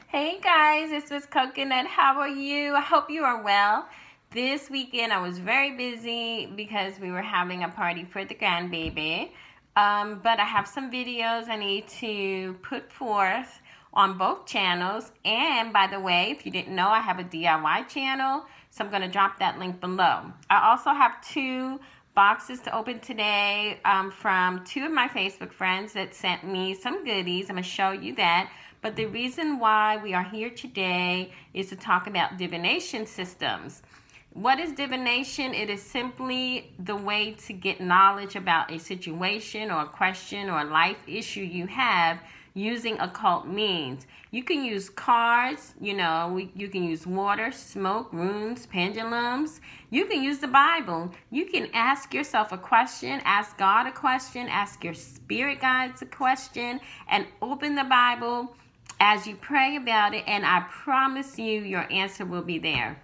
Hey guys, it's Miss Coconut. How are you? I hope you are well. This weekend I was very busy because we were having a party for the grandbaby. But I have some videos I need to put forth on both channels. And by the way, if you didn't know, I have a DIY channel. So I'm going to drop that link below. I also have two boxes to open today from two of my Facebook friends that sent me some goodies. I'm going to show you that. But the reason why we are here today is to talk about divination systems. What is divination? It is simply the way to get knowledge about a situation or a question or a life issue you have using occult means. You can use cards, you can use water, smoke, runes, pendulums. You can use the Bible. You can ask yourself a question, ask God a question, ask your spirit guides a question, and open the Bible as you pray about it, and I promise you your answer will be there.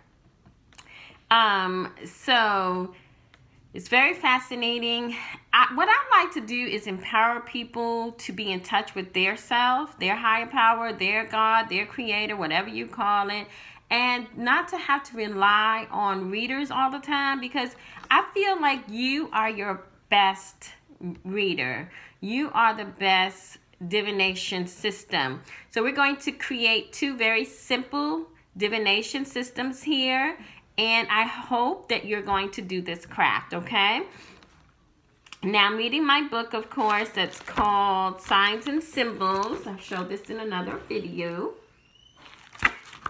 So it's very fascinating. What I like to do is empower people to be in touch with their self, their higher power, their God, their creator, whatever you call it, and not to have to rely on readers all the time, because I feel like you are your best reader. You are the best divination system. So we're going to create two very simple divination systems here, and I hope that you're going to do this craft, okay? Now I'm reading my book, of course, that's called Signs and Symbols. I've showed this in another video.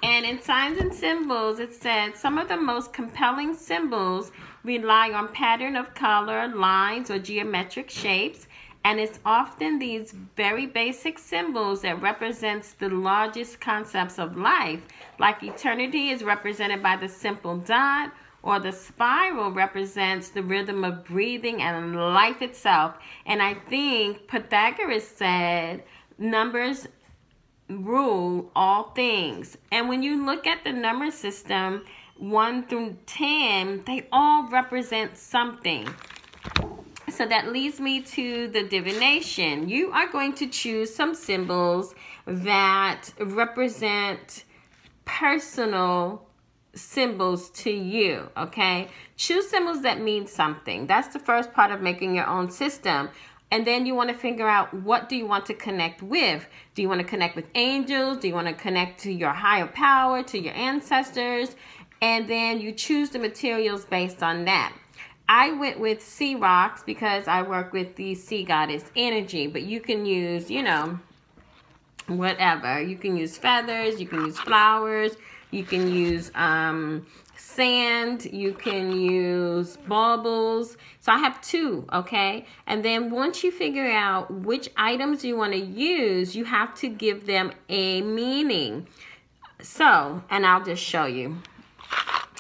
And in Signs and Symbols, it said some of the most compelling symbols rely on pattern of color, lines, or geometric shapes. And it's often these very basic symbols that represents the largest concepts of life. Like eternity is represented by the simple dot, or the spiral represents the rhythm of breathing and life itself. And I think Pythagoras said numbers rule all things. And when you look at the number system, 1 through 10, they all represent something. So that leads me to the divination. You are going to choose some symbols that represent personal symbols to you, okay? Choose symbols that mean something. That's the first part of making your own system. And then you want to figure out, what do you want to connect with? Do you want to connect with angels? Do you want to connect to your higher power, to your ancestors? And then you choose the materials based on that. I went with sea rocks because I work with the sea goddess energy, but you can use, whatever. You can use feathers, you can use flowers, you can use sand, you can use baubles. So I have two, okay? And then once you figure out which items you want to use, you have to give them a meaning. So, and I'll just show you.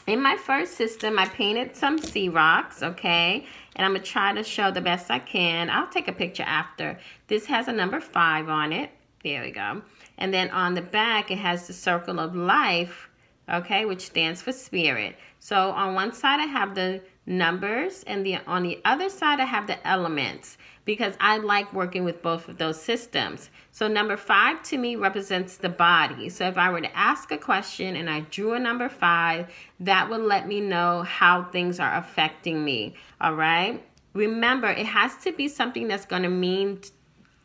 In my first system, I painted some sea rocks, okay? And I'm going to try to show the best I can. I'll take a picture after. This has a number 5 on it. There we go. And then on the back, it has the circle of life, okay, which stands for spirit. So on one side, I have the numbers, and on the other side, I have the elements, because I like working with both of those systems. So number 5 to me represents the body. So if I were to ask a question and I drew a number 5, that would let me know how things are affecting me, all right? Remember, it has to be something that's going to mean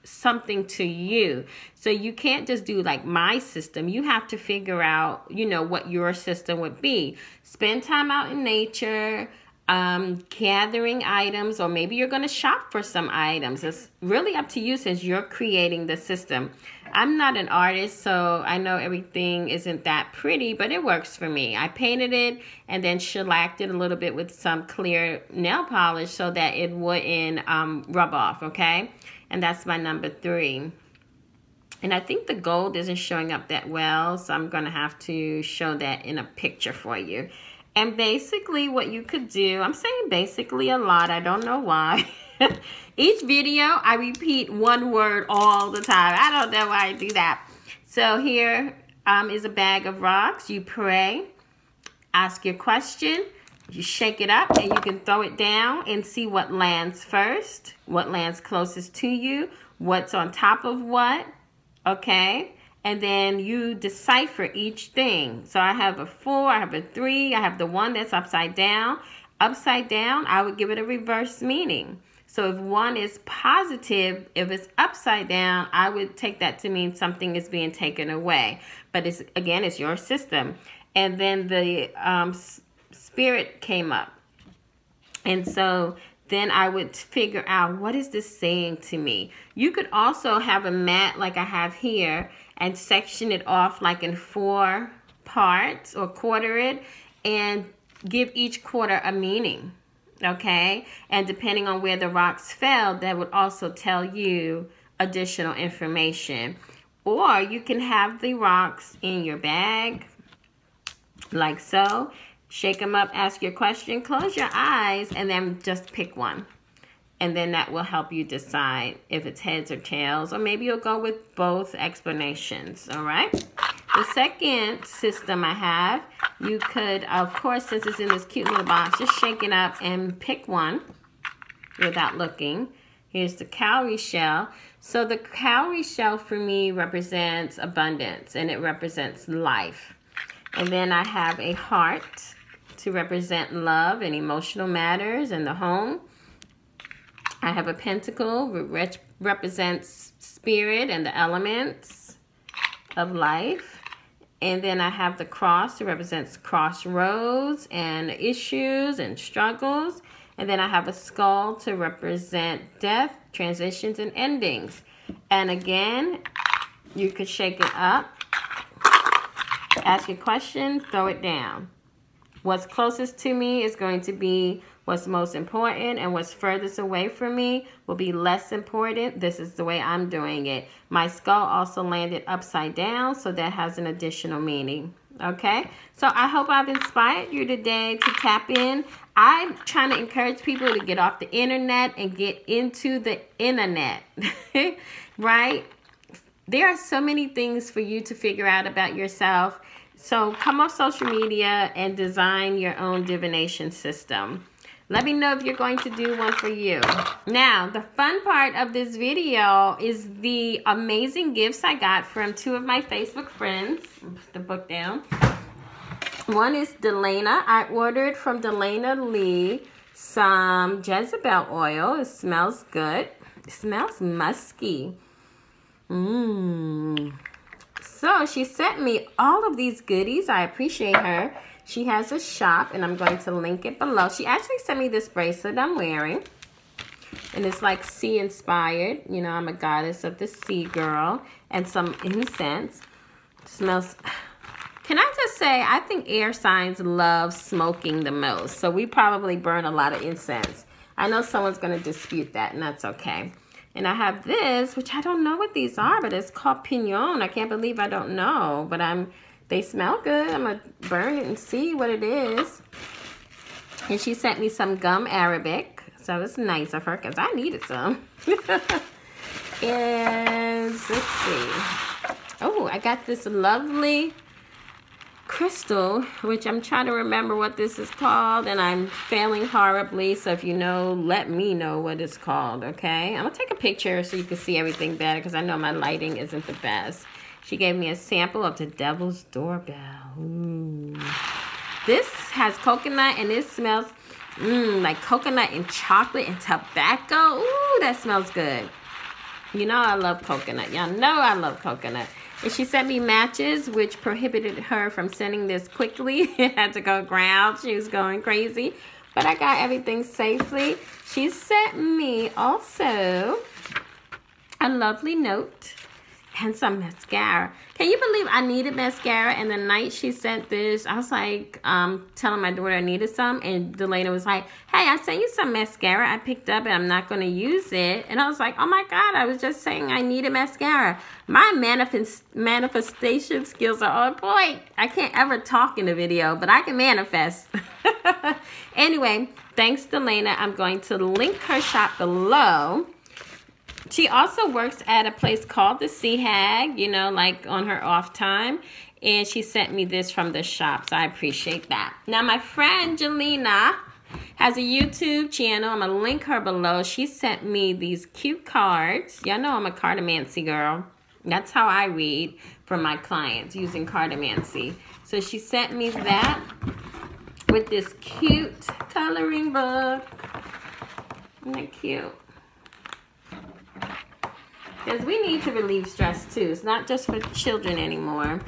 something to you. So you can't just do like my system. You have to figure out, what your system would be. Spend time out in nature, gathering items, or maybe you're going to shop for some items. It's really up to you since you're creating the system. I'm not an artist, so I know everything isn't that pretty, but it works for me. I painted it and then shellacked it a little bit with some clear nail polish so that it wouldn't rub off, okay? And that's my number 3. And I think the gold isn't showing up that well, so I'm going to have to show that in a picture for you. And basically what you could do, I'm saying basically a lot, I don't know why. Each video, I repeat one word all the time. I don't know why I do that. So here is a bag of rocks. You pray, ask your question, you shake it up, and you can throw it down and see what lands first, what lands closest to you, what's on top of what, okay? and then you decipher each thing. So I have a 4, I have a 3, I have the one that's upside down. Upside down, I would give it a reverse meaning. So if 1 is positive, if it's upside down, I would take that to mean something is being taken away. But it's, again, it's your system. And then the spirit came up. And so then I would figure out, what is this saying to me? You could also have a mat like I have here and section it off like in 4 parts or quarter it and give each quarter a meaning, okay? And depending on where the rocks fell, that would also tell you additional information. Or you can have the rocks in your bag like so. Shake them up, ask your question, close your eyes, and then just pick one. And then that will help you decide if it's heads or tails, or maybe you'll go with both explanations, all right? The second system I have, you could, of course, since it's in this cute little box, just shake it up and pick one without looking. Here's the cowrie shell. So the cowrie shell for me represents abundance, and it represents life. And then I have a heart to represent love and emotional matters in the home. I have a pentacle, which represents spirit and the elements of life. And then I have the cross, that represents crossroads and issues and struggles. And then I have a skull to represent death, transitions, and endings. And again, you could shake it up, ask a question, throw it down. What's closest to me is going to be what's most important, and what's furthest away from me will be less important. This is the way I'm doing it. My skull also landed upside down, so that has an additional meaning. Okay, so I hope I've inspired you today to tap in. I'm trying to encourage people to get off the internet and get into the internet, right? There are so many things for you to figure out about yourself. So come off social media and design your own divination system. Let me know if you're going to do one for you. Now, the fun part of this video is the amazing gifts I got from 2 of my Facebook friends. Put the book down. One is Delana. I ordered from Delana Lee some Jezebel oil. It smells good. It smells musky. So she sent me all of these goodies. I appreciate her. She has a shop, and I'm going to link it below. She actually sent me this bracelet I'm wearing. And it's like sea inspired. You know, I'm a goddess of the sea, girl. And some incense. It smells... Can I just say, I think air signs love smoking the most. So we probably burn a lot of incense. I know someone's going to dispute that, and that's okay. And I have this, which I don't know what these are, but it's called Pignon. I can't believe I don't know, but they smell good. I'm going to burn it and see what it is. And she sent me some gum Arabic. So it's nice of her because I needed some. And let's see. Oh, I got this lovely crystal, which I'm trying to remember what this is called, and I'm failing horribly. So if you know, let me know what it's called, okay? I'm going to take a picture so you can see everything better because I know my lighting isn't the best. She gave me a sample of the Devil's Doorbell. Ooh. This has coconut, and it smells like coconut and chocolate and tobacco. Ooh, that smells good. You know I love coconut. Y'all know I love coconut. And she sent me matches, which prohibited her from sending this quickly. It had to go ground. She was going crazy. But I got everything safely. She sent me also a lovely note and some mascara. Can you believe I needed mascara? And the night she sent this, I was like, telling my daughter I needed some. And Delana was like, hey, I sent you some mascara I picked up and I'm not going to use it. And I was like, oh my God, I was just saying I needed mascara. My manifestation skills are on point. I can't ever talk in a video, but I can manifest. Anyway, thanks, Delana. I'm going to link her shop below. She also works at a place called the Sea Hag, you know, like on her off time. And she sent me this from the shop, so I appreciate that. Now, my friend Jelena has a YouTube channel. I'm going to link her below. She sent me these cute cards. Y'all know I'm a cartomancy girl. That's how I read for my clients using cartomancy. So she sent me that with this cute coloring book. Isn't that cute? Because we need to relieve stress too. It's not just for children anymore.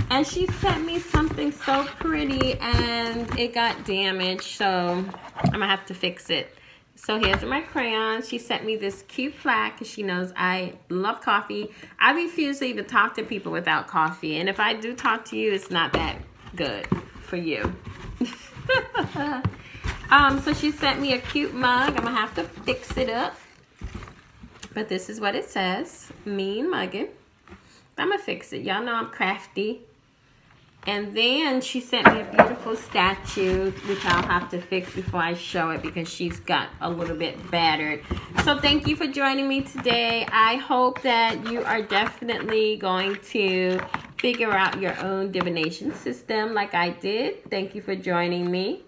And she sent me something so pretty and it got damaged, so I'm gonna have to fix it. So here's my crayons. She sent me this cute plaque because she knows I love coffee. I refuse to even talk to people without coffee. And if I do talk to you, it's not that good for you. So she sent me a cute mug. I'm gonna have to fix it up. But this is what it says. Mean mugging. I'm gonna fix it. Y'all know I'm crafty. And then she sent me a beautiful statue, which I'll have to fix before I show it because she's got a little bit battered. So thank you for joining me today. I hope that you are definitely going to figure out your own divination system like I did. Thank you for joining me.